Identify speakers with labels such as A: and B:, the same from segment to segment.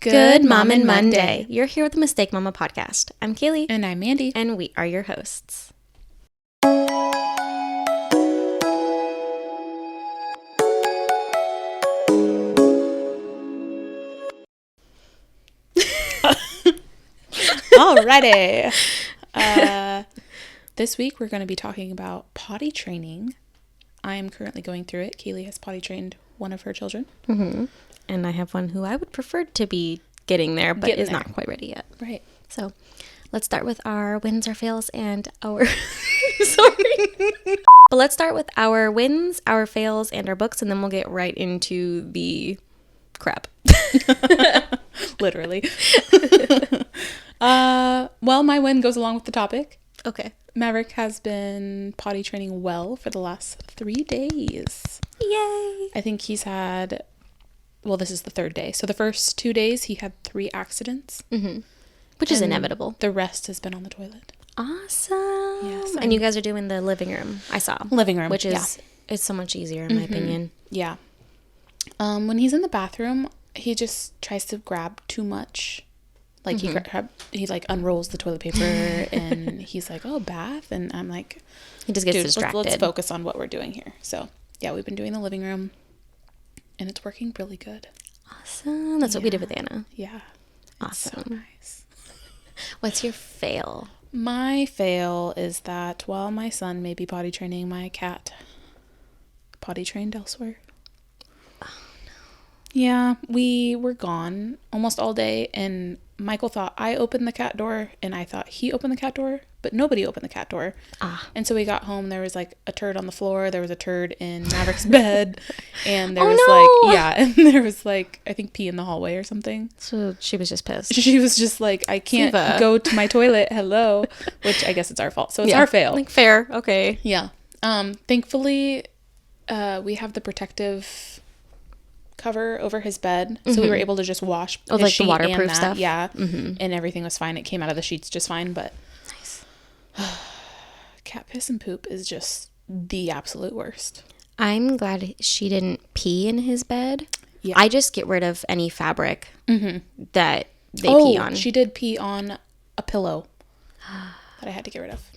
A: Good Mom and Monday. You're here with the Mistake Mama podcast. I'm Kaylee.
B: And I'm Mandee.
A: And we are your hosts.
B: Alrighty. This week we're going to be talking about potty training. I am currently going through it. Kaylee has potty trained one of her children.
A: Mm-hmm. And I have one who I would prefer to be getting there, but is not quite ready yet.
B: Right.
A: So let's start with our wins, our fails, and our... Sorry. But let's start with our wins, our fails, and our books, and then we'll get right into the crap.
B: Literally. Well, my win goes along with the topic.
A: Okay.
B: Maverick has been potty training well for the last 3 days.
A: Yay.
B: I think he's had... Well, this is the third day. So the first 2 days, he had 3 accidents.
A: Mm-hmm. Which is inevitable.
B: The rest has been on the toilet.
A: Awesome.
B: Yes.
A: And you guys are doing the living room, I saw.
B: Living room,
A: which is it's so much easier in my opinion.
B: Yeah. When he's in the bathroom, he just tries to grab too much. Like he like unrolls the toilet paper and he's like, "Oh, bath," and I'm like,
A: he just gets distracted.
B: Let's focus on what we're doing here. So yeah, we've been doing the living room, and it's working really good.
A: Awesome. That's what we did with Anna.
B: Yeah.
A: Awesome.
B: So nice.
A: What's your fail?
B: My fail is that while my son may be potty training, my cat potty trained elsewhere.
A: Oh no.
B: Yeah, we were gone almost all day, and Michael thought I opened the cat door, and I thought he opened the cat door, but nobody opened the cat door. And so we got home, there was like a turd on the floor, there was a turd in Maverick's bed, and there and there was like, I think pee in the hallway or something.
A: So she was just pissed.
B: She was just like, I can't go to my toilet, hello, which I guess it's our fault. So it's our fail.
A: Like, fair, okay.
B: Yeah. Thankfully, we have the protective cover over his bed, so we were able to just wash his
A: like
B: sheet
A: the waterproof
B: and that.
A: stuff.
B: Yeah, and everything was fine. It came out of the sheets just fine, but
A: nice.
B: Cat piss and poop is just the absolute worst.
A: I'm glad she didn't pee in his bed.
B: Yeah,
A: I just get rid of any fabric that they pee on.
B: She did pee on a pillow that I had to get rid of.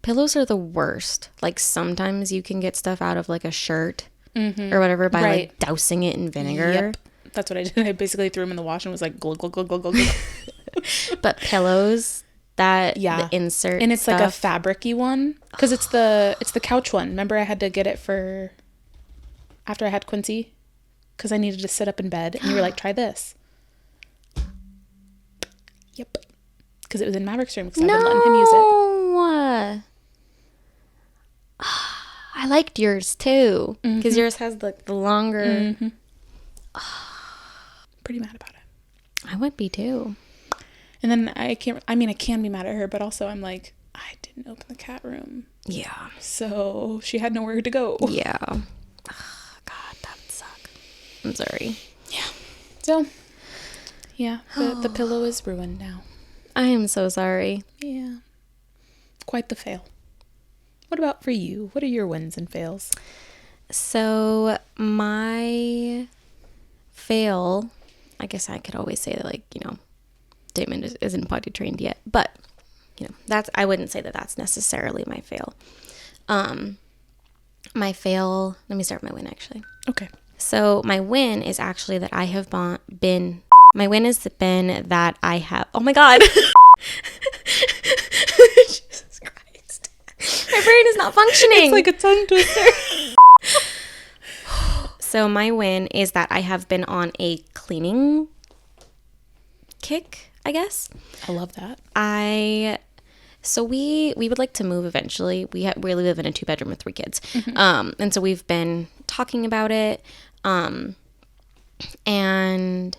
A: Pillows are the worst. Like sometimes you can get stuff out of like a shirt or whatever by like dousing it in vinegar.
B: Yep. That's what I did. I basically threw them in the wash and was like glug glug glug glug glug.
A: But pillows, the insert
B: and it's
A: stuff,
B: like a fabric-y one because it's the couch one. Remember, I had to get it for after I had Quincy because I needed to sit up in bed, and you were like, "Try this." Yep, because it was in Maverick's room because I've been letting him use it.
A: I liked yours too because yours has the longer.
B: Pretty mad about it.
A: I would be too.
B: And then I can be mad at her, but also I'm like, I didn't open the cat room.
A: Yeah.
B: So she had nowhere to go.
A: Yeah. Oh, God, that would suck. I'm sorry.
B: Yeah. So, yeah, the pillow is ruined now.
A: I am so sorry.
B: Yeah. Quite the fail. What about for you? What are your wins and fails?
A: So my fail, I guess I could always say that, like, Damon isn't potty trained yet, but I wouldn't say that that's necessarily my fail. My fail, let me start with my win actually.
B: Okay.
A: So my win is actually that I have been, my win has been that I have, oh my God. Jesus Christ. My brain is not functioning.
B: It's like a tongue twister.
A: So my win is that I have been on a cleaning kick, I guess.
B: I love that.
A: So we would like to move eventually. We live in a 2-bedroom with 3 kids. And so we've been talking about it. And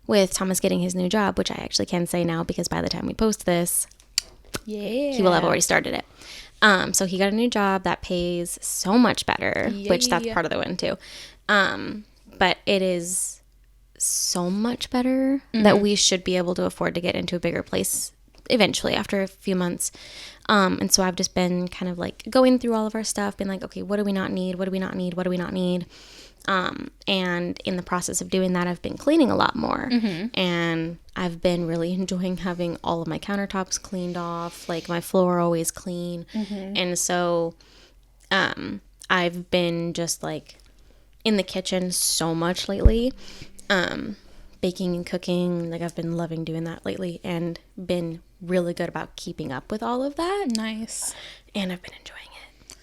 A: with Thomas getting his new job, which I actually can say now because by the time we post this, he will have already started it. So he got a new job that pays so much better, which that's part of the win too. But it is so much better that we should be able to afford to get into a bigger place eventually after a few months. And so I've just been kind of like going through all of our stuff, being like, okay, what do we not need? What do we not need? What do we not need? And in the process of doing that, I've been cleaning a lot more. And I've been really enjoying having all of my countertops cleaned off, like my floor always clean. And so I've been just like in the kitchen so much lately, baking and cooking. Like I've been loving doing that lately and been really good about keeping up with all of that.
B: Nice.
A: And I've been enjoying it.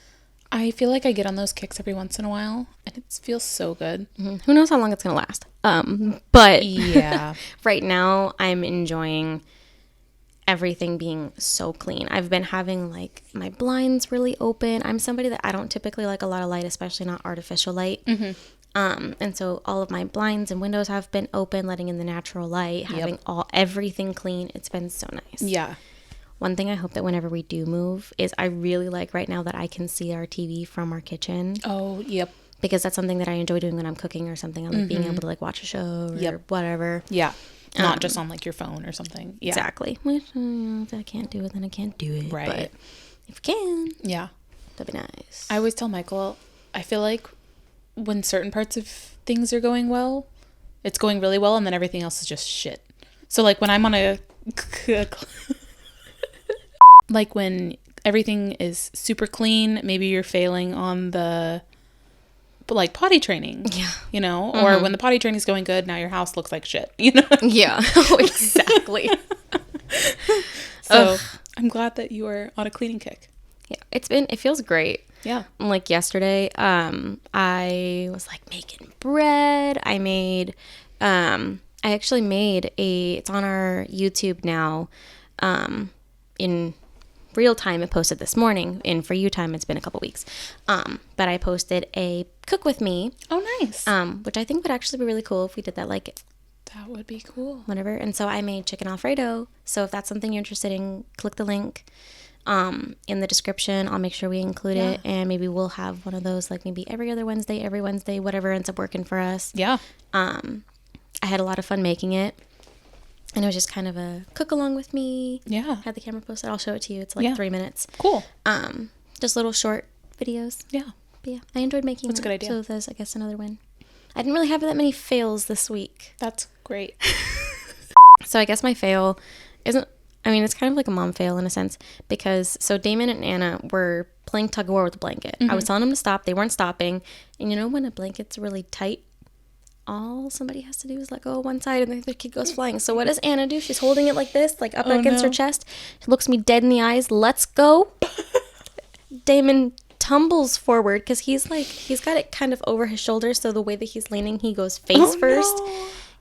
B: I feel like I get on those kicks every once in a while, and it feels so good.
A: Who knows how long it's going to last. But
B: yeah,
A: right now I'm enjoying everything being so clean. I've been having like my blinds really open. I'm somebody that I don't typically like a lot of light, especially not artificial light. And so all of my blinds and windows have been open, letting in the natural light, having everything clean. It's been so nice.
B: Yeah.
A: One thing I hope that whenever we do move is I really like right now that I can see our TV from our kitchen.
B: Oh, yep.
A: Because that's something that I enjoy doing when I'm cooking or something. I like being able to like watch a show or whatever.
B: Yeah. Not just on like your phone or something. Yeah.
A: Exactly. Which, if I can't do it, then I can't do it.
B: Right.
A: But if I can,
B: yeah,
A: that'd be nice.
B: I always tell Michael, I feel like when certain parts of things are going well, it's going really well, and then everything else is just shit. So like when I'm on a like when everything is super clean, maybe you're failing on the like potty training, you know, or when the potty training is going good, now your house looks like shit, you know.
A: Yeah. Oh, exactly.
B: So I'm glad that you are on a cleaning kick.
A: Yeah, it feels great.
B: Yeah.
A: Like yesterday, I was like making bread. I actually made it's on our YouTube now, in real time. It posted this morning. In For You time, it's been a couple weeks. But I posted a cook with me.
B: Oh, nice.
A: Which I think would actually be really cool if we did that, like,
B: that would be cool.
A: Whatever. And so I made chicken Alfredo. So if that's something you're interested in, click the link in the description. I'll make sure we include it, and maybe we'll have one of those, like maybe every other Wednesday, every Wednesday, whatever ends up working for us.
B: Yeah.
A: I had a lot of fun making it, and it was just kind of a cook along with me.
B: Yeah.
A: Had the camera posted. I'll show it to you. It's like 3 minutes.
B: Cool.
A: Just little short videos.
B: Yeah.
A: But yeah, I enjoyed making
B: That's
A: that.
B: a good idea.
A: So there's, I guess, another win. I didn't really have that many fails this week.
B: That's great.
A: So I guess my fail it's kind of like a mom fail in a sense, because so Damon and Anna were playing tug of war with the blanket. I was telling them to stop. They weren't stopping. And you know when a blanket's really tight, all somebody has to do is let go of one side and the other kid goes flying. So what does Anna do? She's holding it like this, like up against her chest. She looks me dead in the eyes. Let's go. Damon tumbles forward because he's got it kind of over his shoulders. So the way that he's leaning, he goes face first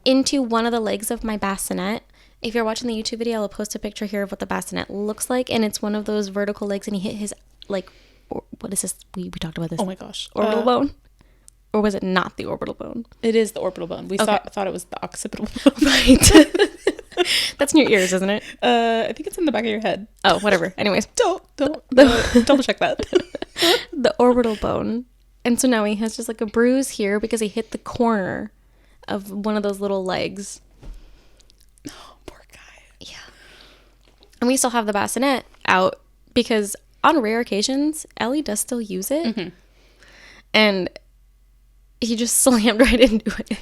A: into one of the legs of my bassinet. If you're watching the YouTube video, I'll post a picture here of what the bassinet looks like. And it's one of those vertical legs, and he hit his, like, what is this? We talked about this.
B: Oh my gosh.
A: Orbital bone? Or was it not the orbital bone?
B: It is the orbital bone. We thought it was the occipital bone.
A: Right. That's in your ears, isn't it?
B: I think it's in the back of your head.
A: Oh, whatever. Anyways.
B: Don't double check that.
A: The orbital bone. And so now he has just like a bruise here because he hit the corner of one of those little legs. And we still have the bassinet out because on rare occasions, Ellie does still use it. And he just slammed right into it.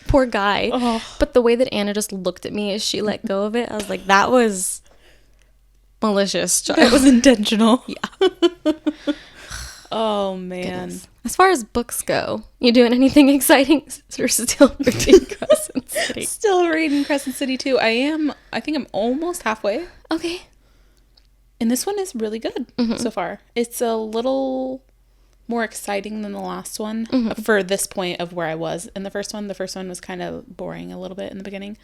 A: Poor guy. Oh. But the way that Anna just looked at me as she let go of it, I was like, that was malicious.
B: That was intentional.
A: Yeah.
B: Oh, man.
A: Goodness. As far as books go, you doing anything exciting? Or still reading Crescent City?
B: Still reading Crescent City too. I think I'm almost halfway.
A: Okay.
B: And this one is really good so far. It's a little more exciting than the last one for this point of where I was in the first one. The first one was kind of boring a little bit in the beginning.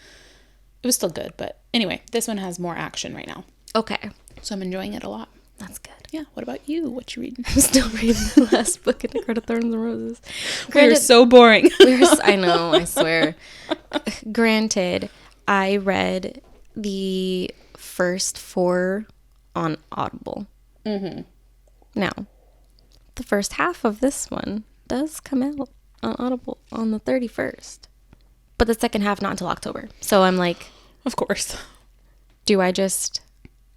B: It was still good, but anyway, this one has more action right now.
A: Okay.
B: So I'm enjoying it a lot.
A: That's good.
B: Yeah. What about you? What you reading?
A: I'm still reading the last book in the Court of Thorns and Roses.
B: We're so boring.
A: I know, I swear. Granted, I read the first 4 on Audible. Now, the first half of this one does come out on Audible on the 31st. But the second half not until October. So I'm like...
B: Of course.
A: Do I just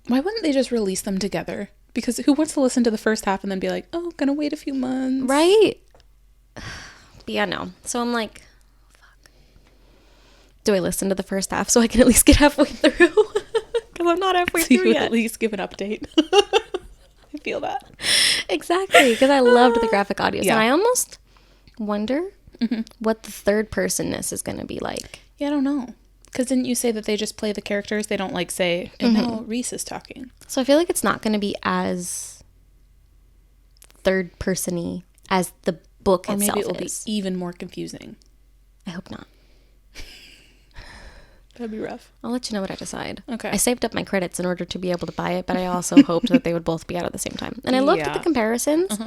B: Why wouldn't they just release them together? Because who wants to listen to the first half and then be like, oh, gonna wait a few months?
A: Right? But yeah, no. So I'm like, fuck. Do I listen to the first half so I can at least get halfway through? Because I'm not halfway through yet.
B: At least give an update. I feel that.
A: Exactly. Because I loved the graphic audios.
B: Yeah.
A: And I almost wonder what the third personness is going to be like.
B: Yeah, I don't know. Because didn't you say that they just play the characters? They don't like say, and now Reese is talking.
A: So I feel like it's not going to be as third person-y as the book
B: or
A: itself
B: maybe it will
A: is.
B: be even more confusing.
A: I hope not.
B: That'd be rough.
A: I'll let you know what I decide.
B: Okay.
A: I saved up my credits in order to be able to buy it, but I also hoped that they would both be out at the same time. And I looked at the comparisons.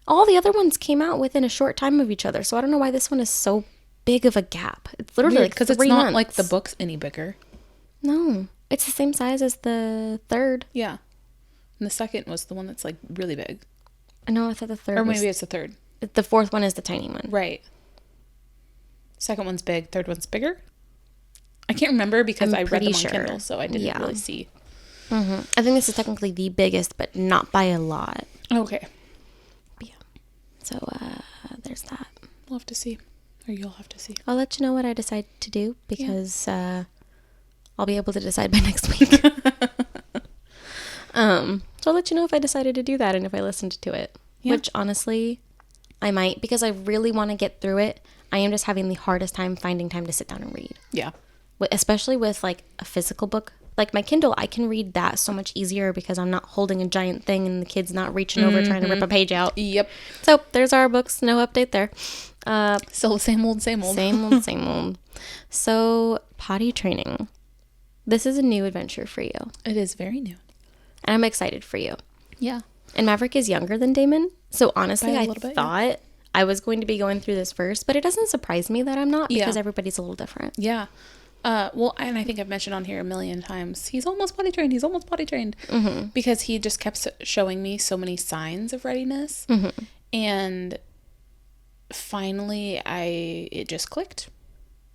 A: All the other ones came out within a short time of each other, so I don't know why this one is so big of a gap. It's literally like 3 months.
B: Because it's not like the book's any bigger.
A: No. It's the same size as the third.
B: Yeah. And the second was the one that's like really big.
A: No, I thought the third
B: Or maybe it's the third.
A: The fourth one is the tiny one.
B: Right. Second one's big. Third one's bigger? I can't remember because I read them on Kindle, so I didn't really see.
A: I think this is technically the biggest, but not by a lot.
B: Okay.
A: Yeah. So, there's that.
B: We'll have to see. Or you'll have to see.
A: I'll let you know what I decide to do because I'll be able to decide by next week. So I'll let you know if I decided to do that and if I listened to it. Yeah. Which, honestly, I might because I really want to get through it. I am just having the hardest time finding time to sit down and read.
B: Yeah.
A: Especially with, like, a physical book. Like, my Kindle, I can read that so much easier because I'm not holding a giant thing and the kid's not reaching over trying to rip a page out.
B: Yep.
A: So, there's our books. No update there.
B: Still the same old, same old.
A: Same old, same old. So, potty training. This is a new adventure for you.
B: It is very new.
A: And I'm excited for you.
B: Yeah.
A: And Maverick is younger than Damon. So, honestly, I thought I was going to be going through this first. But it doesn't surprise me that I'm not because everybody's a little different.
B: Yeah. Well, and I think I've mentioned on here a million times, he's almost potty trained. He's almost potty trained. Because he just kept showing me so many signs of readiness. And finally, it just clicked.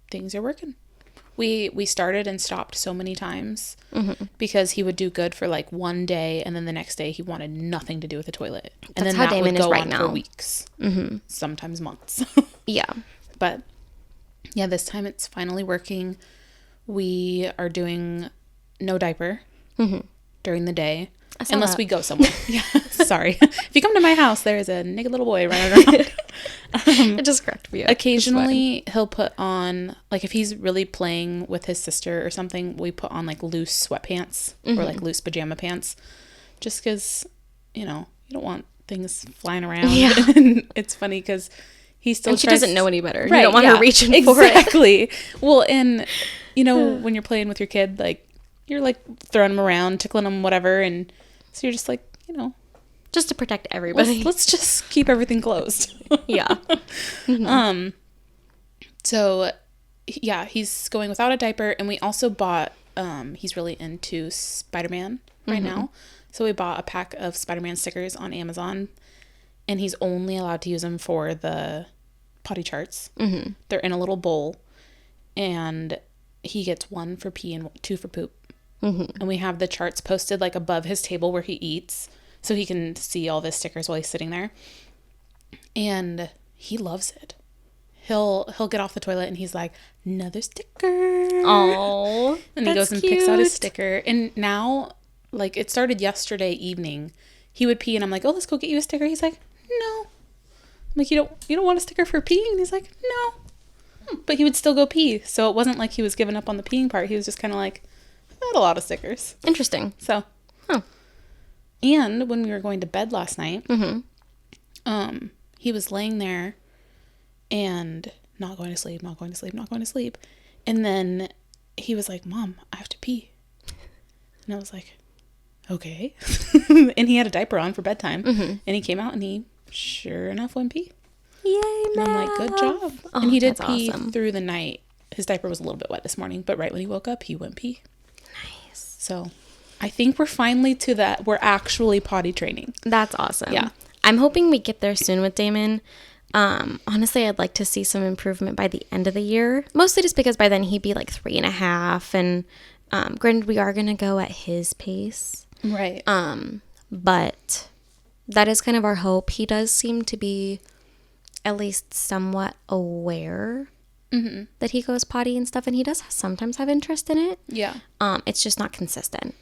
B: Things are working. We started and stopped so many times because he would do good for like one day, and then the next day he wanted nothing to do with the toilet. And
A: That's
B: then
A: how
B: that
A: Damon
B: would go
A: is right
B: on
A: now.
B: for weeks, sometimes months.
A: Yeah.
B: But yeah, this time it's finally working. We are doing no diaper during the day. Unless we go somewhere. Yeah, sorry. If you come to my house, there is a naked little boy running around.
A: It just cracked me up.
B: Occasionally, he'll put on, like, if he's really playing with his sister or something, we put on, like, loose sweatpants or, like, loose pajama pants. Just because, you know, you don't want things flying around. Yeah. And it's funny because he still
A: and she doesn't know any better.
B: Right,
A: you don't want her reaching for it.
B: Exactly. Well, and, you know, when you're playing with your kid, like, you're, like, throwing them around, tickling them, whatever, and so you're just like, you know.
A: Just to protect everybody.
B: Let's just keep everything closed.
A: Yeah.
B: So, yeah, he's going without a diaper. And we also bought, he's really into Spider-Man right now. So we bought a pack of Spider-Man stickers on Amazon. And he's only allowed to use them for the potty charts. They're in a little bowl. And he gets 1 for pee and 2 for poop. And we have the charts posted like above his table where he eats, so he can see all the stickers while he's sitting there. And he loves it. He'll get off the toilet and he's like, another sticker.
A: Oh,
B: and he goes and picks out his sticker. And now, like, it started yesterday evening. He would pee and I'm like, oh, let's go get you a sticker. He's like, no. I'm like, you don't want a sticker for peeing? And he's like, no. But he would still go pee. So it wasn't like he was giving up on the peeing part. He was just kind of like, I had a lot of stickers.
A: Interesting.
B: So, and when we were going to bed last night, he was laying there and not going to sleep. And then he was like, Mom, I have to pee. And I was like, okay. And he had a diaper on for bedtime. And he came out and he, sure enough, went pee.
A: Yay,
B: and I'm like, good job. Oh, and he did pee through the night. His diaper was a little bit wet this morning, but right when he woke up, he went pee.
A: Nice.
B: So I think we're finally to that. We're actually potty training.
A: That's awesome.
B: Yeah.
A: I'm hoping we get there soon with Damon. Honestly, I'd like to see some improvement by the end of the year. Mostly just because by then he'd be like 3.5 and Granted, we are going to go at his pace.
B: Right.
A: But that is kind of our hope. He does seem to be at least somewhat aware that he goes potty and stuff, and he does sometimes have interest in it.
B: Yeah.
A: It's just not consistent.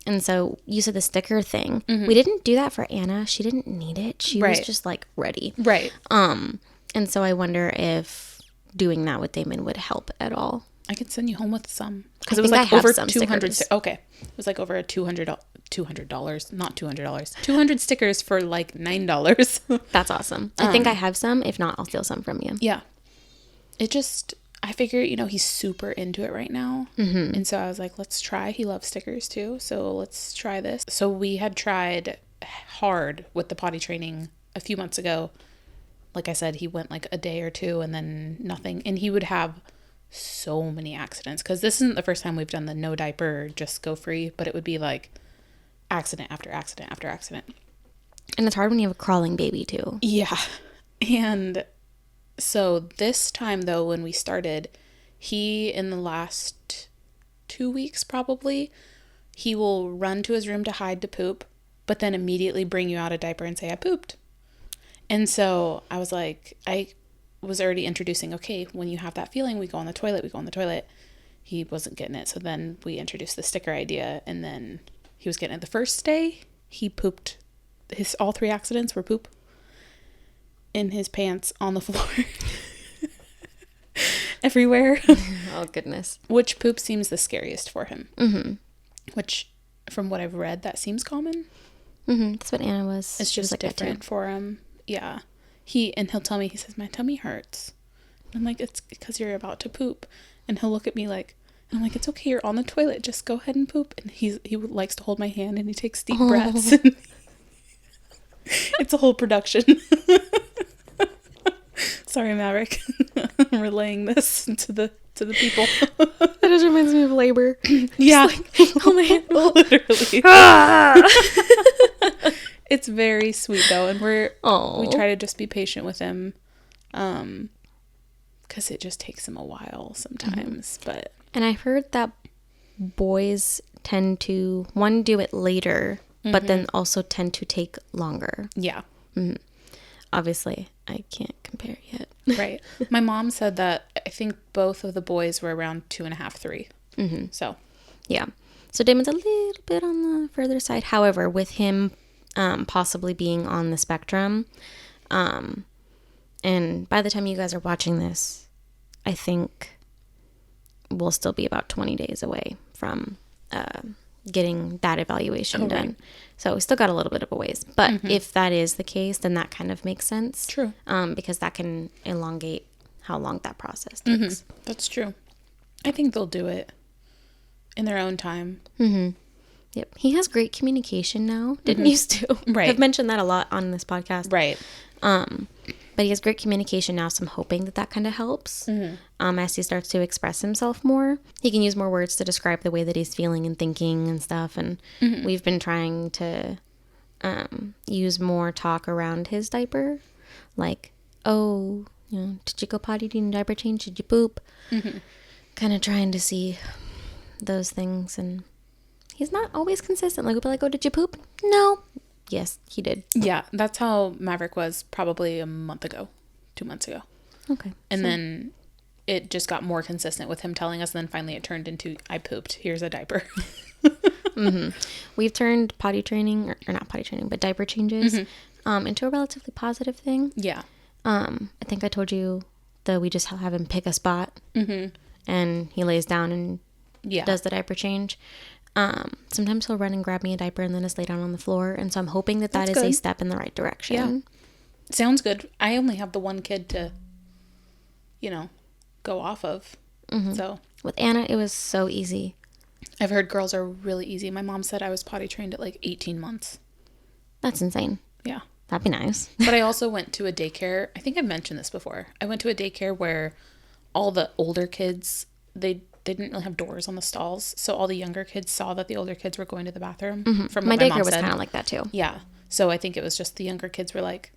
A: And so you said the sticker thing. We didn't do that for Anna. She didn't need it. She was just like ready.
B: Right.
A: And so I wonder if doing that with Damon would help at all.
B: I could send you home with some, because it was like over 200. Okay, it was like over a $200, not $200, 200 stickers for like $9.
A: That's awesome. I think I have some. If not, I'll steal some from you.
B: Yeah. It just, I figure, he's super into it right now. And so I was like, let's try. He loves stickers too. So let's try this. So we had tried hard with the potty training a few months ago. Like I said, he went like a day or two and then nothing. And he would have so many accidents, because this isn't the first time we've done the no diaper, just go free, but it would be like accident after accident after accident.
A: And it's hard when you have a crawling baby too.
B: Yeah. And so this time though, when we started, he, in the last 2 weeks probably, he will run to his room to hide to poop, but then immediately bring you out a diaper and say, I pooped. And so I was like, I was already introducing, okay, when you have that feeling, we go on the toilet. He wasn't getting it. So then we introduced the sticker idea, and then he was getting it. The first day he pooped, all 3 accidents were poop in his pants, on the floor, everywhere.
A: Oh goodness.
B: Which poop seems the scariest for him. Which, from what I've read, that seems common.
A: That's what Anna was.
B: It's just like different for him. Yeah. He'll tell me, he says, my tummy hurts. And I'm like, it's because you're about to poop. And he'll look at me like, and I'm like, it's okay, you're on the toilet, just go ahead and poop. And he likes to hold my hand, and he takes deep breaths. And it's a whole production. Sorry, Maverick. I'm relaying this to the people.
A: That just reminds me of labor.
B: Yeah.
A: Like, oh my hand.
B: Literally. It's very sweet though, and we try to just be patient with him, because it just takes him a while sometimes. But
A: and I heard that boys tend to do it later, but then also tend to take longer.
B: Yeah.
A: Obviously, I can't compare yet.
B: Right. My mom said that I think both of the boys were around 2.5, 3. So
A: yeah. So Damon's a little bit on the further side. However, with him possibly being on the spectrum, and by the time you guys are watching this, I think we'll still be about 20 days away from getting that evaluation done. Right. So we still got a little bit of a ways. But if that is the case, then that kind of makes sense.
B: True.
A: Because that can elongate how long that process takes.
B: That's true. I think they'll do it in their own time.
A: Yep. He has great communication now. Didn't used to.
B: Right.
A: I've mentioned that a lot on this podcast.
B: Right.
A: But he has great communication now, so I'm hoping that kind of helps. As he starts to express himself more. He can use more words to describe the way that he's feeling and thinking and stuff. And we've been trying to use more talk around his diaper. Like, oh, did you go potty? Did you need a diaper change? Did you poop? Kind of trying to see those things. And he's not always consistent. Like, we'll be like, oh, did you poop? No. Yes, he did.
B: Yeah, that's how Maverick was probably a month ago, 2 months ago.
A: Okay.
B: And then it just got more consistent with him telling us, and then finally it turned into, I pooped, here's a diaper.
A: We've turned potty training, or not potty training, but diaper changes into a relatively positive thing.
B: Yeah.
A: I think I told you that we just have him pick a spot, and he lays down and does the diaper change. Sometimes he'll run and grab me a diaper and then just lay down on the floor. And so I'm hoping that is a step in the right direction.
B: Yeah. Sounds good. I only have the one kid to, go off of. So
A: with Anna, it was so easy.
B: I've heard girls are really easy. My mom said I was potty trained at like 18 months.
A: That's insane.
B: Yeah.
A: That'd be nice.
B: But I also went to a daycare. I think I've mentioned this before. I went to a daycare where all the older kids, they didn't really have doors on the stalls, so all the younger kids saw that the older kids were going to the bathroom. From
A: my
B: what my
A: daycare
B: mom
A: was
B: said.
A: kind of like that too.
B: Yeah, so I think it was just the younger kids were like,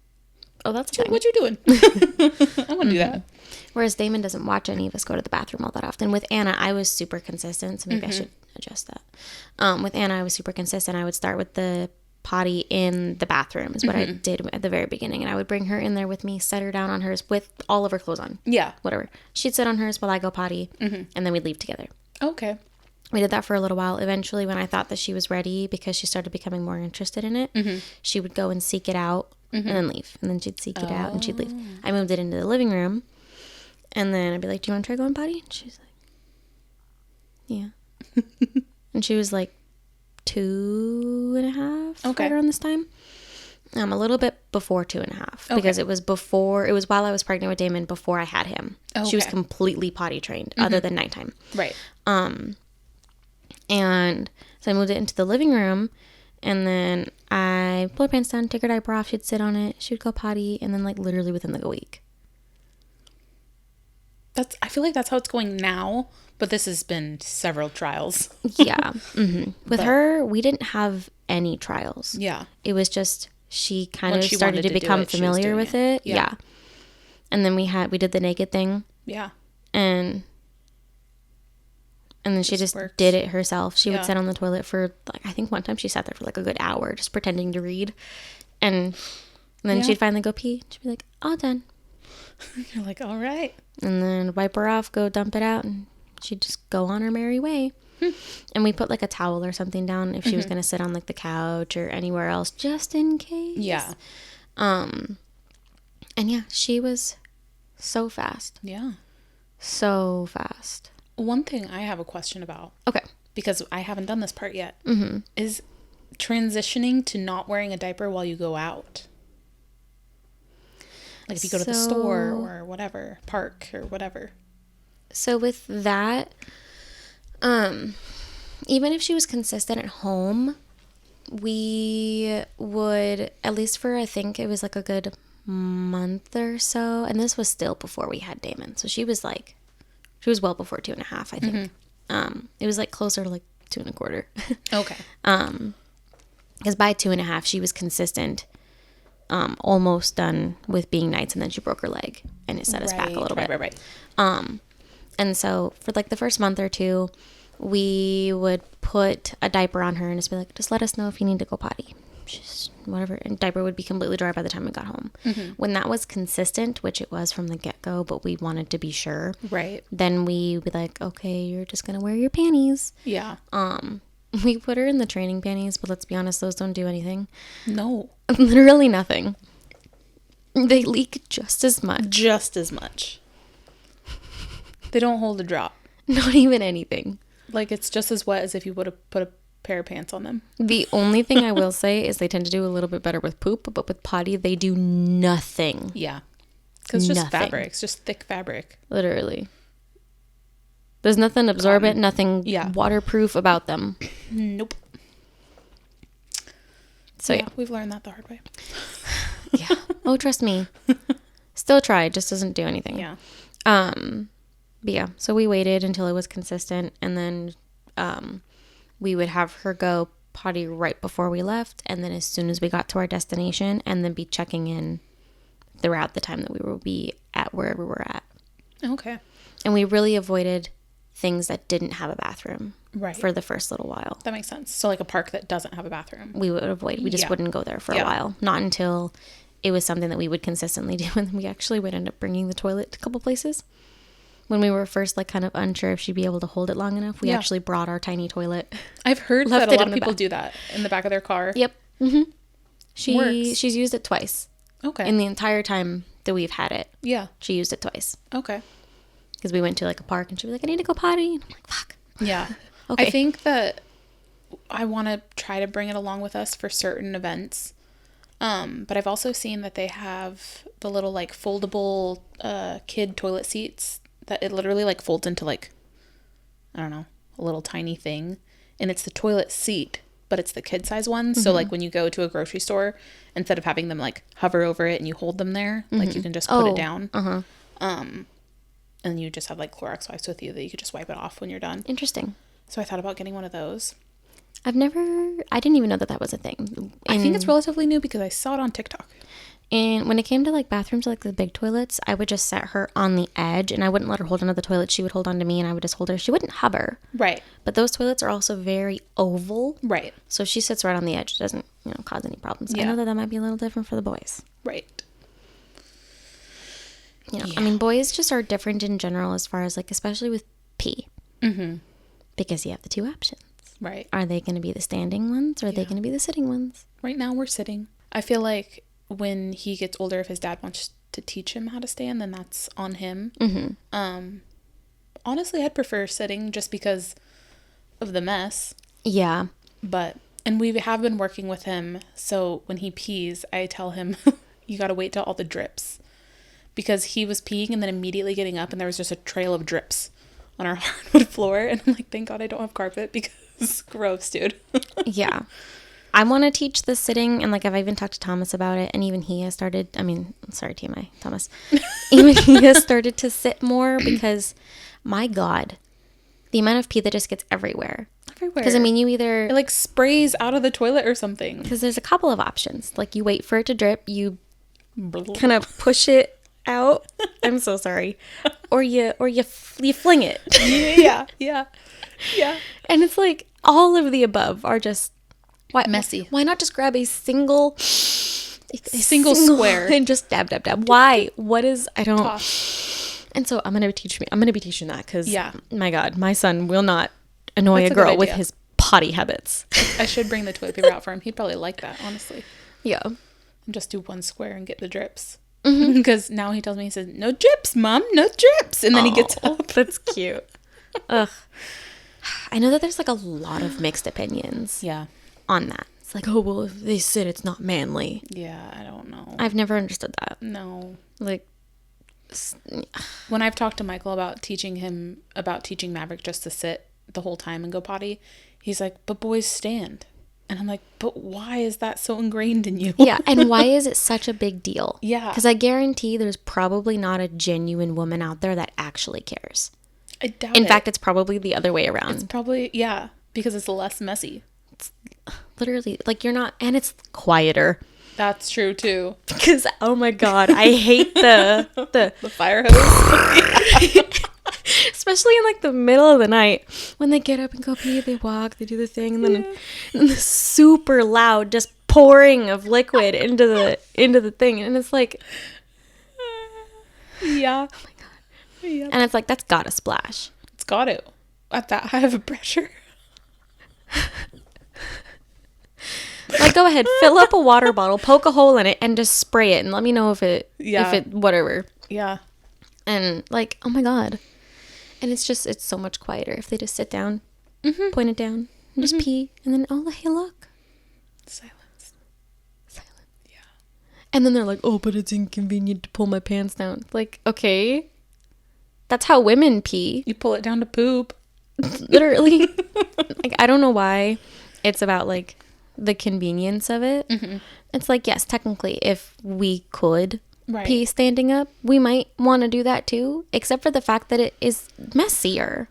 A: "Oh, that's
B: what you doing? I want to do that."
A: Whereas Damon doesn't watch any of us go to the bathroom all that often. With Anna, I was super consistent, so maybe I should adjust that. With Anna, I was super consistent. I would start with the potty in the bathroom is what I did at the very beginning. And I would bring her in there with me, set her down on hers with all of her clothes on.
B: Yeah.
A: Whatever. She'd sit on hers while I go potty, and then we'd leave together.
B: Okay.
A: We did that for a little while. Eventually, when I thought that she was ready, because she started becoming more interested in it, she would go and seek it out and then leave. And then she'd seek it out and she'd leave. I moved it into the living room. And then I'd be like, do you want to try going potty? And she's like, yeah. And she was like 2.5 right around this time. A little bit before 2.5 because it was while I was pregnant with Damon, before I had him. She was completely potty trained other than nighttime.
B: Right.
A: And so I moved it into the living room, and then I pulled her pants down, take her diaper off, she'd sit on it, she would go potty, and then like literally within like a week.
B: I feel like that's how it's going now, but this has been several trials.
A: Yeah. With her, we didn't have any trials.
B: Yeah.
A: It was just she kind of started to become familiar with it. Yeah. And then we did the naked thing.
B: Yeah.
A: And then she just did it herself. She would sit on the toilet for like, I think one time she sat there for like a good hour just pretending to read. And then she'd finally go pee. She'd be like, all done.
B: You're like, all right.
A: And then wipe her off, go dump it out, and she'd just go on her merry way. And we put like a towel or something down if she was going to sit on like the couch or anywhere else, just in case.
B: Yeah.
A: And yeah, she was so fast.
B: Yeah.
A: So fast.
B: One thing I have a question about.
A: Okay.
B: Because I haven't done this part yet. Is transitioning to not wearing a diaper while you go out. Like if you go to the store or whatever, park or whatever.
A: So with that, even if she was consistent at home, we would, at least for, I think it was like a good month or so, and this was still before we had Damon. So she was well before 2.5, I think. It was like closer to like 2.25.
B: Okay.
A: Because by 2.5, she was consistent. Almost done with being nights, and then she broke her leg and it set us back a little bit. Right. And so for like the first month or two, we would put a diaper on her and just be like, just let us know if you need to go potty. Just whatever. And diaper would be completely dry by the time we got home. When that was consistent, which it was from the get-go, but we wanted to be sure.
B: Right.
A: Then we would be like, okay, you're just going to wear your panties.
B: Yeah.
A: We put her in the training panties, but let's be honest, those don't do anything.
B: No.
A: Literally nothing. They leak just as much.
B: Just as much. They don't hold a drop.
A: Not even anything.
B: Like, it's just as wet as if you would have put a pair of pants on them.
A: The only thing I will say is they tend to do a little bit better with poop, but with potty, they do nothing.
B: Yeah. Because it's just fabric. It's just thick fabric.
A: Literally. There's nothing absorbent, nothing waterproof about them.
B: Nope.
A: So yeah,
B: we've learned that the hard way.
A: Yeah. Oh, trust me. Still try. It just doesn't do anything.
B: Yeah.
A: But yeah, so we waited until it was consistent, and then we would have her go potty right before we left, and then as soon as we got to our destination, and then be checking in throughout the time that we will be at wherever we're at.
B: Okay.
A: And we really avoided things that didn't have a bathroom for the first little while.
B: That makes sense. So like a park that doesn't have a bathroom.
A: We would avoid. We just wouldn't go there for a while. Not until it was something that we would consistently do. And we actually would end up bringing the toilet to a couple places. When we were first like kind of unsure if she'd be able to hold it long enough, we actually brought our tiny toilet.
B: I've heard that a lot of people do that in the back of their car.
A: Yep. She's used it twice. Okay. In the entire time that we've had it. Yeah. She used it twice. Okay. Because we went to like a park and she'd be like, I need to go potty. And I'm like, fuck.
B: Yeah. Okay. I think that I want to try to bring it along with us for certain events. But I've also seen that they have the little like foldable kid toilet seats that it literally like folds into like, I don't know, a little tiny thing. And it's the toilet seat, but it's the kid size one. Mm-hmm. So like when you go to a grocery store, instead of having them like hover over it and you hold them there, like you can just put it down. And you just have like Clorox wipes with you that you could just wipe it off when you're done.
A: Interesting.
B: So I thought about getting one of those.
A: I didn't even know that was a thing.
B: I think it's relatively new because I saw it on TikTok.
A: And when it came to like bathrooms, like the big toilets, I would just set her on the edge and I wouldn't let her hold onto the toilet. She would hold on to me and I would just hold her. She wouldn't hover.
B: Right.
A: But those toilets are also very oval.
B: Right.
A: So she sits right on the edge. It doesn't, cause any problems.
B: Yeah.
A: I know that might be a little different for the boys.
B: Right.
A: I mean, boys just are different in general as far as like, especially with pee. Mm-hmm. Because you have the two options.
B: Right.
A: Are they going to be the standing ones or are they going to be the sitting ones?
B: Right now we're sitting. I feel like when he gets older, if his dad wants to teach him how to stand, then that's on him. Mm-hmm. Honestly, I'd prefer sitting just because of the mess.
A: Yeah.
B: And we have been working with him. So when he pees, I tell him, you got to wait till all the drips. Because he was peeing and then immediately getting up and there was just a trail of drips on our hardwood floor. And I'm like, thank God I don't have carpet because it's gross, dude.
A: Yeah. I want to teach the sitting, and like I've even talked to Thomas about it, and even he has started, sorry TMI, Thomas, even he has started to sit more because, my God, the amount of pee that just gets everywhere. Because you either...
B: It like sprays out of the toilet or something.
A: Because there's a couple of options. Like you wait for it to drip, you kind of push it out. I'm so sorry. Or you fling it.
B: Yeah.
A: And it's like all of the above are just...
B: Messy.
A: Why not just grab a single
B: square
A: and just dab. Why? What is, I don't.
B: Toss.
A: And so I'm going to be teaching that because my God, my son will not annoy a girl with his potty habits.
B: I should bring the toilet paper out for him. He'd probably like that, honestly.
A: Yeah.
B: And just do one square and get the drips. Because now he tells me, he says, no drips, Mom, no drips. And then he gets up.
A: That's cute. Ugh. I know that there's like a lot of mixed opinions.
B: Yeah.
A: On that. It's like, oh, well, if they sit, it's not manly.
B: Yeah, I don't know.
A: I've never understood that.
B: No.
A: Like,
B: when I've talked to Michael about teaching Maverick just to sit the whole time and go potty, he's like, but boys stand. And I'm like, but why is that so ingrained in you?
A: Yeah, and why is it such a big deal?
B: Yeah.
A: Because I guarantee there's probably not a genuine woman out there that actually cares.
B: I doubt it.
A: In fact, it's probably the other way around.
B: It's probably, because it's less messy.
A: Literally, like you're not, and it's quieter.
B: That's true too.
A: Because oh my God, I hate the
B: fire hose.
A: Especially in like the middle of the night when they get up and go pee, they walk, they do the thing, and then and the super loud just pouring of liquid into the thing, and it's like,
B: yeah,
A: oh my God, yeah. And it's like that's gotta splash.
B: It's got to at that high of a pressure.
A: Like, go ahead, fill up a water bottle, poke a hole in it, and just spray it, and let me know if it, whatever.
B: Yeah.
A: And, like, oh my God. And it's so much quieter if they just sit down, point it down, and just pee, and then, oh, hey, look.
B: Silence. Yeah.
A: And then they're like, oh, but it's inconvenient to pull my pants down. Like, okay. That's how women pee.
B: You pull it down to poop.
A: Literally. Like, I don't know why it's about, like, the convenience of it. It's like, yes, technically if we could pee standing up, we might want to do that too, except for the fact that it is messier.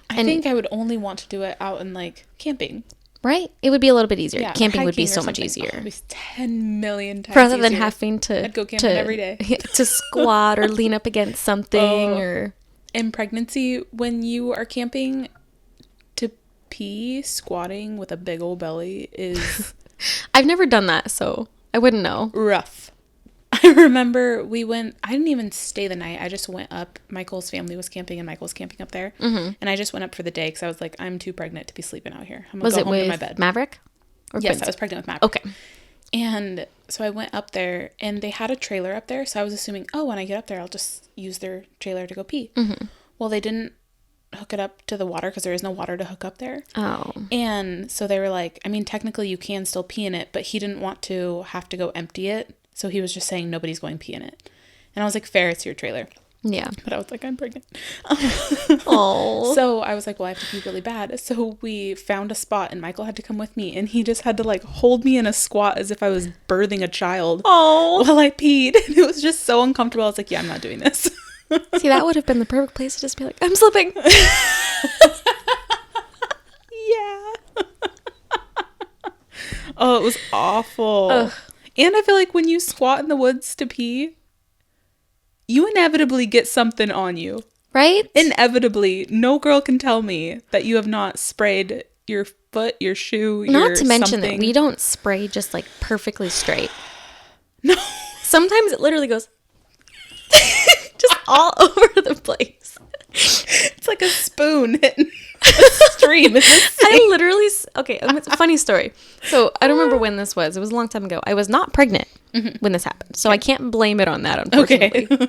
B: I think I would only want to do it out in like camping,
A: right? It would be a little bit easier. Camping would be
B: so
A: much easier.
B: It'd be 10 million times
A: rather
B: easier.
A: than having to
B: I'd go camping every day.
A: To squat or lean up against something. Or
B: in pregnancy, when you are camping, to pee squatting with a big old belly is
A: I've never done that, so I wouldn't know.
B: Rough. I remember I didn't even stay the night. I just went up. Michael's family was camping and Michael was camping up there. And I just went up for the day because I was like, I'm too pregnant to be sleeping out here. I'm going to go home to my bed.
A: Maverick?
B: Or yes, Prince? I was pregnant with Maverick.
A: Okay.
B: And so I went up there and they had a trailer up there. So I was assuming, when I get up there, I'll just use their trailer to go pee. Well, they didn't hook it up to the water because there is no water to hook up there.
A: Oh.
B: And so they were like, I mean, technically you can still pee in it, but he didn't want to have to go empty it. So he was just saying nobody's going pee in it. And I was like, fair, it's your trailer.
A: Yeah.
B: But I was like, I'm pregnant.
A: Oh.
B: So I was like, well, I have to pee really bad. So we found a spot and Michael had to come with me and he just had to like hold me in a squat as if I was birthing a child.
A: Oh.
B: While I peed. And it was just so uncomfortable. I was like, yeah, I'm not doing this.
A: See, that would have been the perfect place to just be like, I'm slipping.
B: Yeah. Oh, it was awful.
A: Ugh.
B: And I feel like when you squat in the woods to pee, you inevitably get something on you.
A: Right?
B: Inevitably. No girl can tell me that you have not sprayed your foot, your shoe,
A: Not to mention
B: something.
A: that we don't spray just like perfectly straight.
B: No.
A: Sometimes it literally goes just all over the place.
B: It's like a spoon hitting a stream in the sink.
A: I literally, okay, it's a funny story. So I don't remember when this was. It was a long time ago. I was not pregnant when this happened. So I can't blame it on that, unfortunately.
B: Okay.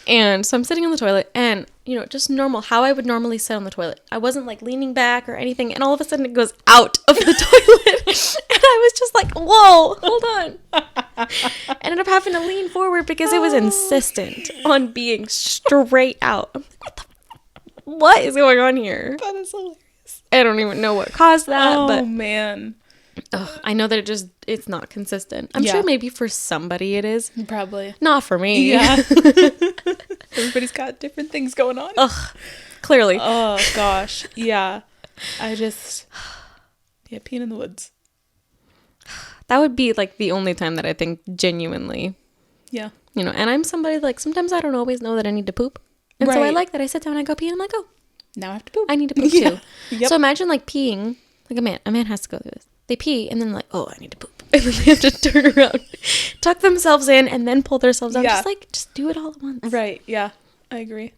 A: And so I'm sitting on the toilet and, you know, just normal, how I would normally sit on the toilet. I wasn't like leaning back or anything. And all of a sudden it goes out of the toilet. And I was just like, whoa, hold on. I ended up having to lean forward because it was insistent on being straight out. I'm like, what is going on here?
B: That is hilarious.
A: I don't even know what caused that.
B: Oh,
A: but
B: man.
A: I know that it's not consistent. I'm sure maybe for somebody it is.
B: Probably.
A: Not for me.
B: Yeah. Everybody's got different things going on.
A: Ugh, clearly.
B: Oh, gosh. Yeah. Peeing in the woods.
A: That would be like the only time that I think genuinely.
B: Yeah.
A: You know, and I'm somebody like sometimes I don't always know that I need to poop. And so I like that I sit down and I go pee and I'm like, oh,
B: now I have to poop.
A: I need to poop too.
B: Yep.
A: So imagine like peeing, like a man has to go through this. They pee and then like, oh, I need to poop. And then they have to turn around, tuck themselves in and then pull themselves out. Just do it all at once.
B: Right. Yeah. I agree.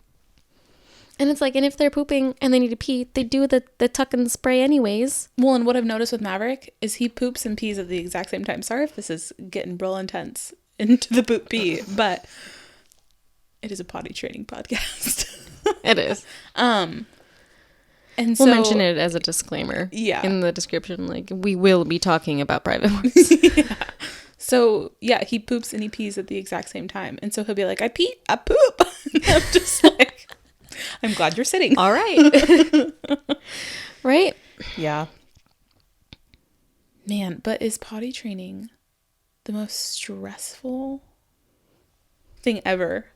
A: And it's like, and if they're pooping and they need to pee, they do the tuck and spray anyways.
B: Well, and what I've noticed with Maverick is he poops and pees at the exact same time. Sorry if this is getting real intense into the poop pee, but it is a potty training podcast.
A: It is.
B: And
A: we'll mention it as a disclaimer.
B: Yeah.
A: In the description, like we will be talking about private ones.
B: Yeah. So yeah, he poops and he pees at the exact same time, and so he'll be like, "I pee, I poop." I'm just like, I'm glad you're sitting.
A: All right. Right?
B: Yeah. Man, but is potty training the most stressful thing ever?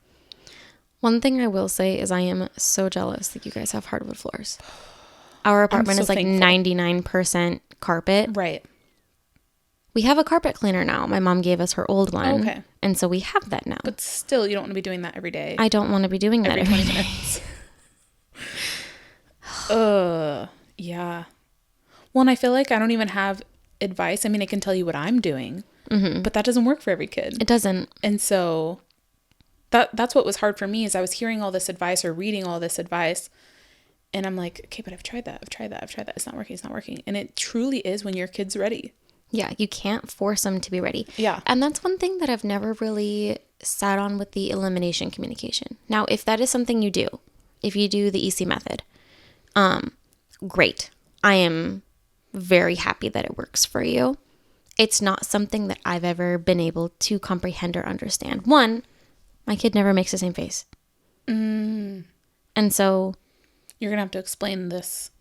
A: One thing I will say is I am so jealous that you guys have hardwood floors. Our apartment is like thankful. 99% carpet.
B: Right.
A: We have a carpet cleaner now. My mom gave us her old one.
B: Okay.
A: And so we have that now.
B: But still, you don't want to be doing that every day.
A: I don't want to be doing that every 20 minutes.
B: Yeah. Well, and I feel like I don't even have advice. I mean, I can tell you what I'm doing, but that doesn't work for every kid.
A: It doesn't.
B: And so that's what was hard for me is I was hearing all this advice or reading all this advice. And I'm like, okay, but I've tried that. It's not working. And it truly is when your kid's ready.
A: Yeah, you can't force them to be ready.
B: Yeah.
A: And that's one thing that I've never really sat on with the elimination communication. Now, if that is something you do, if you do the EC method, great. I am very happy that it works for you. It's not something that I've ever been able to comprehend or understand. One, my kid never makes the same face. And so...
B: You're going to have to explain this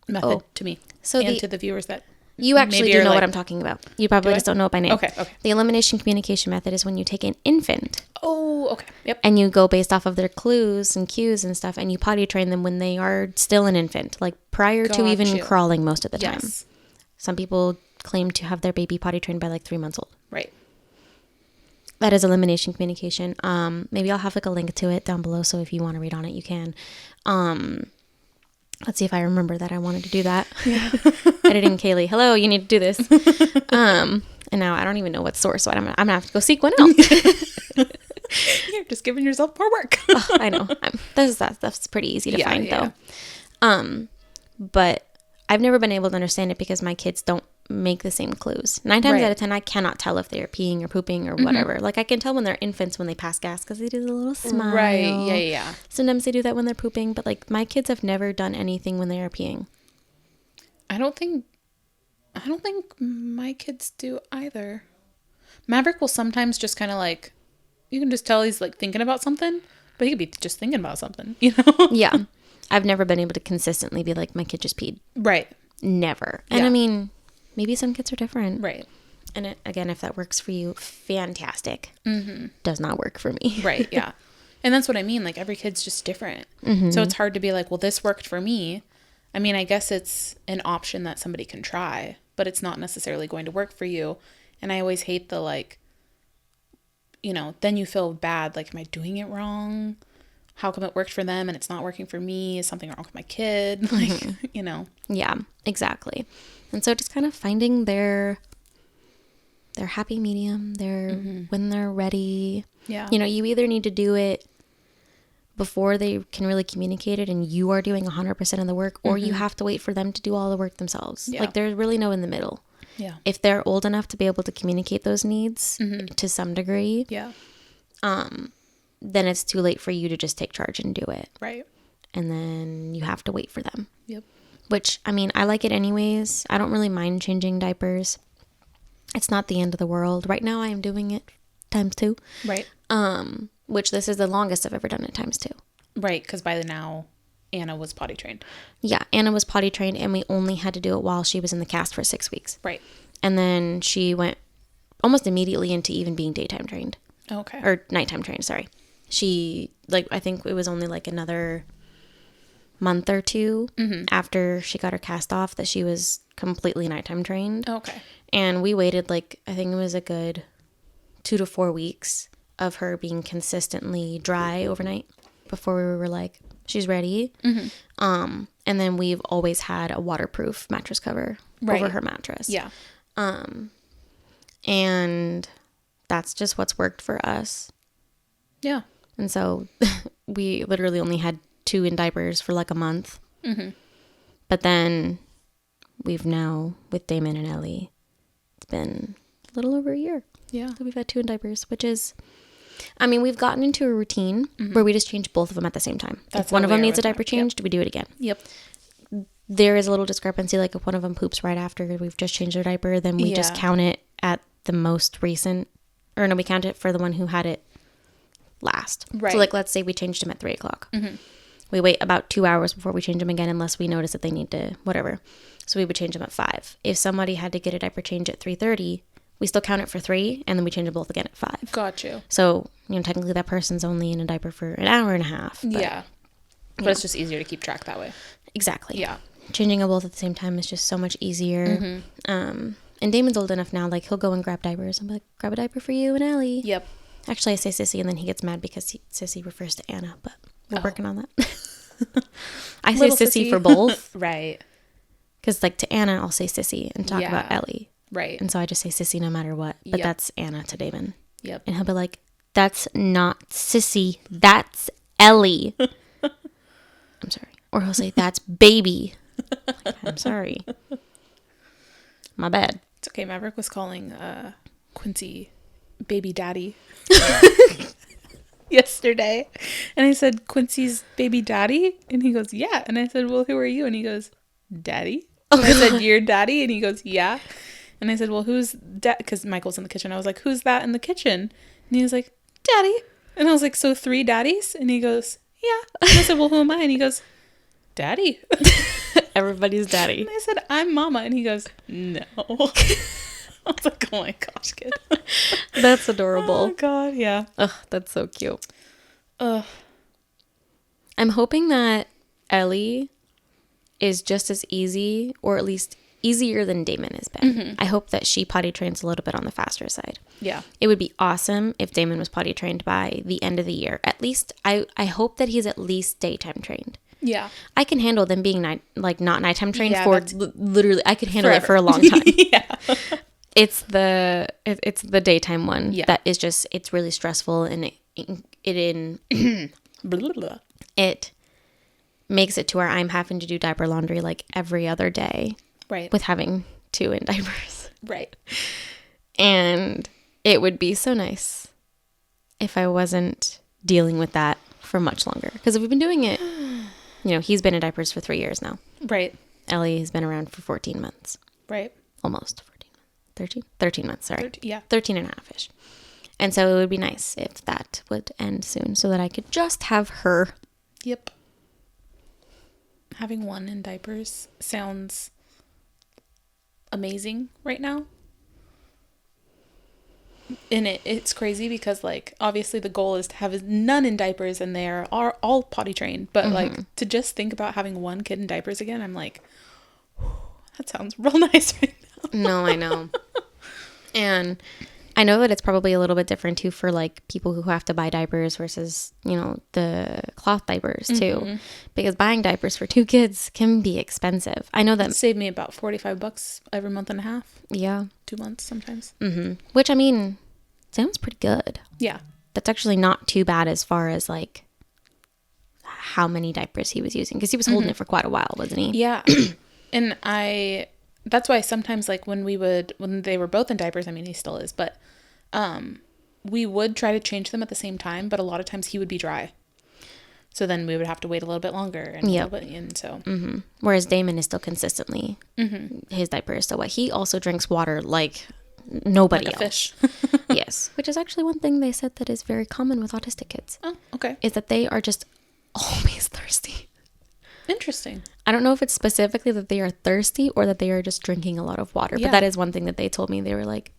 B: method to me and to the viewers that
A: you actually do know what I'm talking about. You probably just don't know it by name.
B: Okay.
A: The elimination communication method is when you take an infant.
B: Oh, okay. Yep.
A: And you go based off of their clues and cues and stuff, and you potty train them when they are still an infant, like prior to even crawling most of the time.
B: Yes.
A: Some people claim to have their baby potty trained by like 3 months old.
B: Right.
A: That is elimination communication. Maybe I'll have like a link to it down below, so if you want to read on it, you can. Let's see if I remember that I wanted to do that. Yeah. Editing Kaylee. Hello, you need to do this. And now I don't even know what source, so I'm gonna have to go seek one out.
B: You're just giving yourself more work.
A: I know. That stuff's pretty easy to find though. But I've never been able to understand it because my kids don't make the same clues. 9 times out of 10, I cannot tell if they're peeing or pooping or whatever. Like I can tell when they're infants when they pass gas because they do the little smile.
B: Right. Yeah.
A: Sometimes they do that when they're pooping, but like my kids have never done anything when they are peeing.
B: I don't think my kids do either. Maverick will sometimes just kind of like, you can just tell he's like thinking about something, but he could be just thinking about something, you know?
A: Yeah. I've never been able to consistently be like, my kid just peed.
B: Right.
A: Never. And I mean, maybe some kids are different.
B: Right.
A: And again, if that works for you, fantastic. Does not work for me.
B: Right. Yeah. And that's what I mean. Like every kid's just different. So it's hard to be like, well, this worked for me. I mean, I guess it's an option that somebody can try, but it's not necessarily going to work for you. And I always hate the like, you know, then you feel bad. Like, am I doing it wrong? How come it worked for them and it's not working for me? Is something wrong with my kid? Like, you know.
A: Yeah, exactly. And so just kind of finding their happy medium, when they're ready.
B: Yeah.
A: You know, you either need to do it before they can really communicate it and you are doing 100% of the work, or you have to wait for them to do all the work themselves.
B: Yeah.
A: Like, there's really no in the middle.
B: Yeah.
A: If they're old enough to be able to communicate those needs to some degree,
B: Yeah.
A: then it's too late for you to just take charge and do it.
B: Right.
A: And then you have to wait for them.
B: Yep.
A: Which, I mean, I like it anyways. I don't really mind changing diapers. It's not the end of the world. Right now I am doing it ×2.
B: Right.
A: Which this is the longest I've ever done it ×2.
B: Right, because by now Anna was potty trained.
A: Yeah, Anna was potty trained, and we only had to do it while she was in the cast for 6 weeks.
B: Right.
A: And then she went almost immediately into even being daytime trained.
B: Okay.
A: Or nighttime trained, sorry. She, like, I think it was only like another month or two after she got her cast off that she was completely nighttime trained.
B: Okay.
A: And we waited, like, I think it was a good 2 to 4 weeks of her being consistently dry overnight before we were like, she's ready. And then we've always had a waterproof mattress cover over her mattress.
B: Yeah.
A: And that's just what's worked for us.
B: Yeah.
A: And so we literally only had 2 in diapers for like a month. But then we've now, with Damon and Ellie, it's been a little over a year.
B: Yeah.
A: that we've had 2 in diapers, which is, I mean, we've gotten into a routine where we just change both of them at the same time.
B: That's
A: if one of them needs a
B: with
A: diaper
B: mine.
A: changed, we do it again.
B: Yep.
A: There is a little discrepancy, like if one of them poops right after we've just changed their diaper, then we just count it at the most recent, or no, we count it for the one who had it last.
B: Right.
A: So like, let's say we changed them at 3 o'clock. We wait about 2 hours before we change them again, unless we notice that they need to, whatever. So we would change them at 5. If somebody had to get a diaper change at 3:30, we still count it for 3, and then we change them both again at 5.
B: Got you.
A: So, you know, technically that person's only in a diaper for an hour and a half. But,
B: Yeah. But it's just easier to keep track that way.
A: Exactly.
B: Yeah.
A: Changing them both at the same time is just so much easier. And Damon's old enough now, like, he'll go and grab diapers. I'm like, grab a diaper for you and Ellie.
B: Yep.
A: Actually, I say Sissy, and then he gets mad because Sissy refers to Anna, but we're working on that. I say
B: Little
A: Sissy
B: Sissy.
A: for both.
B: Right.
A: Because, like, to Anna, I'll say Sissy and talk about
B: Yeah.
A: Ellie.
B: Right.
A: And so I just say Sissy no matter what. But
B: Yep.
A: that's Anna to Damon.
B: Yep.
A: And he'll be like, that's not Sissy. That's Ellie. I'm sorry. Or he'll say, that's baby. Like, I'm sorry. My bad.
B: It's okay. Maverick was calling Quincy baby daddy yesterday. And I said, Quincy's baby daddy? And he goes, yeah. And I said, well, who are you? And he goes, daddy. And I said, you're daddy? And he goes, yeah. And I said, well, who's that? Because Michael's in the kitchen. I was like, who's that in the kitchen? And he was like, daddy. And I was like, so 3 daddies? And he goes, yeah. And I said, well, who am I? And he goes, daddy.
A: Everybody's daddy.
B: And I said, I'm mama. And he goes, no. I was like, oh my gosh, kid.
A: That's adorable.
B: Oh, God, yeah.
A: Ugh, that's so cute.
B: Ugh.
A: I'm hoping that Ellie is just as easy, or at least easier than Damon has been. I hope that she potty trains a little bit on the faster side.
B: Yeah.
A: It would be awesome if Damon was potty trained by the end of the year. At least, I hope that he's at least daytime trained.
B: Yeah.
A: I can handle them being not nighttime trained
B: Yeah,
A: for
B: that's
A: literally. I could handle
B: forever.
A: it for a long time.
B: Yeah.
A: It's the daytime one
B: Yeah.
A: that is just, it's really stressful, and
B: Blah, blah, blah.
A: it makes it to where I'm having to do diaper laundry like every other day
B: Right.
A: with having 2 in diapers.
B: Right.
A: And it would be so nice if I wasn't dealing with that for much longer. Because we've been doing it, you know, he's been in diapers for 3 years now.
B: Right.
A: Ellie has been around for 14 months.
B: Right.
A: Almost 14 months. 13 months, sorry. 13 and a half-ish. And so it would be nice if that would end soon so that I could just have her.
B: Yep. Having 1 in diapers sounds amazing right now. And it's crazy because, like, obviously the goal is to have none in diapers, and they are all potty trained. But like, to just think about having 1 kid in diapers again, I'm like, that sounds real nice right now.
A: No, I know. And I know that it's probably a little bit different too for like people who have to buy diapers versus, the cloth diapers too, because buying diapers for 2 kids can be expensive. I know that
B: it saved me about $45 every month and a half.
A: Yeah.
B: 2 months sometimes.
A: Which, I mean, sounds pretty good.
B: Yeah. That's
A: actually not too bad as far as like how many diapers he was using, because he was holding it for quite a while, wasn't he?
B: Yeah. And that's why sometimes like when they were both in diapers, I mean, he still is, but we would try to change them at the same time, but a lot of times he would be dry. So then we would have to wait a little bit longer and so.
A: Whereas Damon is still consistently, his diaper is still wet. He also drinks water like nobody
B: like a
A: else.
B: Fish.
A: Yes. Which is actually one thing they said that is very common with autistic kids.
B: Oh, okay.
A: Is that they are just always thirsty.
B: Interesting.
A: I don't know if it's specifically that they are thirsty or that they are just drinking a lot of water. Yeah. But that is one thing that they told me. They were like,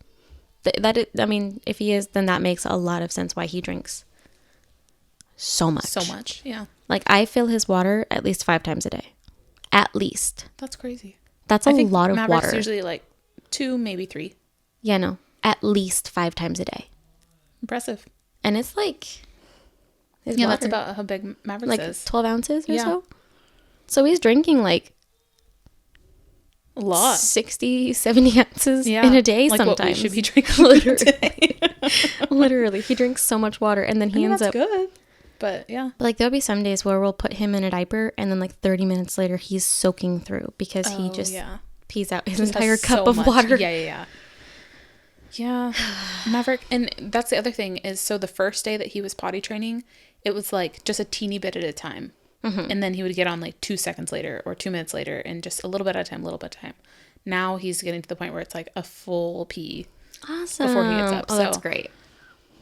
A: if he is, then that makes a lot of sense why he drinks so much.
B: So much, yeah.
A: Like, I fill his water at least 5 times a day. At least.
B: That's crazy.
A: That's a lot of
B: Maverick's
A: water.
B: Usually like 2, maybe 3.
A: Yeah, no. At least 5 times a day.
B: Impressive.
A: And it's like...
B: Yeah, water. That's about how big Maverick is.
A: 12 ounces or so. So he's drinking like...
B: a lot.
A: 60, 70 ounces in a day
B: like
A: sometimes.
B: What we should be drinking literally.
A: Literally. He drinks so much water and then he ends up...
B: that's good. But yeah.
A: Like there'll be some days where we'll put him in a diaper and then like 30 minutes later he's soaking through because he just pees out his entire cup of water.
B: Yeah. Maverick. And that's the other thing is, so the first day that he was potty training, it was like just a teeny bit at a time. And then he would get on like 2 seconds later or 2 minutes later and just a little bit at a time, Now he's getting to the point where it's like a full pee.
A: Awesome.
B: Before he gets up.
A: Oh, that's great.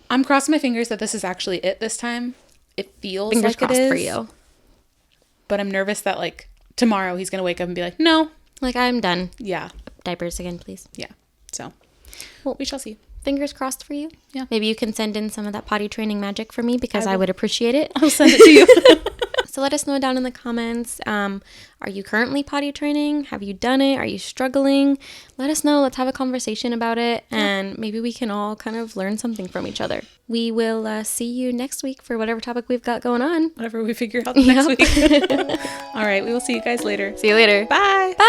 B: I'm crossing my fingers that this is actually it this time. It feels
A: fingers
B: like it is.
A: for you.
B: But I'm nervous that like tomorrow he's going to wake up and be like, no.
A: Like, I'm done.
B: Yeah.
A: Diapers again, please.
B: Yeah. So, well, we shall see.
A: Fingers crossed for you.
B: Yeah.
A: Maybe you can send in some of that potty training magic for me because I would appreciate it.
B: I'll send it to you.
A: So let us know down in the comments. Are you currently potty training? Have you done it? Are you struggling? Let us know. Let's have a conversation about it. And maybe we can all kind of learn something from each other. We will see you next week for whatever topic we've got going on.
B: Whatever we figure out next week. All right. We will see you guys later.
A: See you later.
B: Bye.
A: Bye.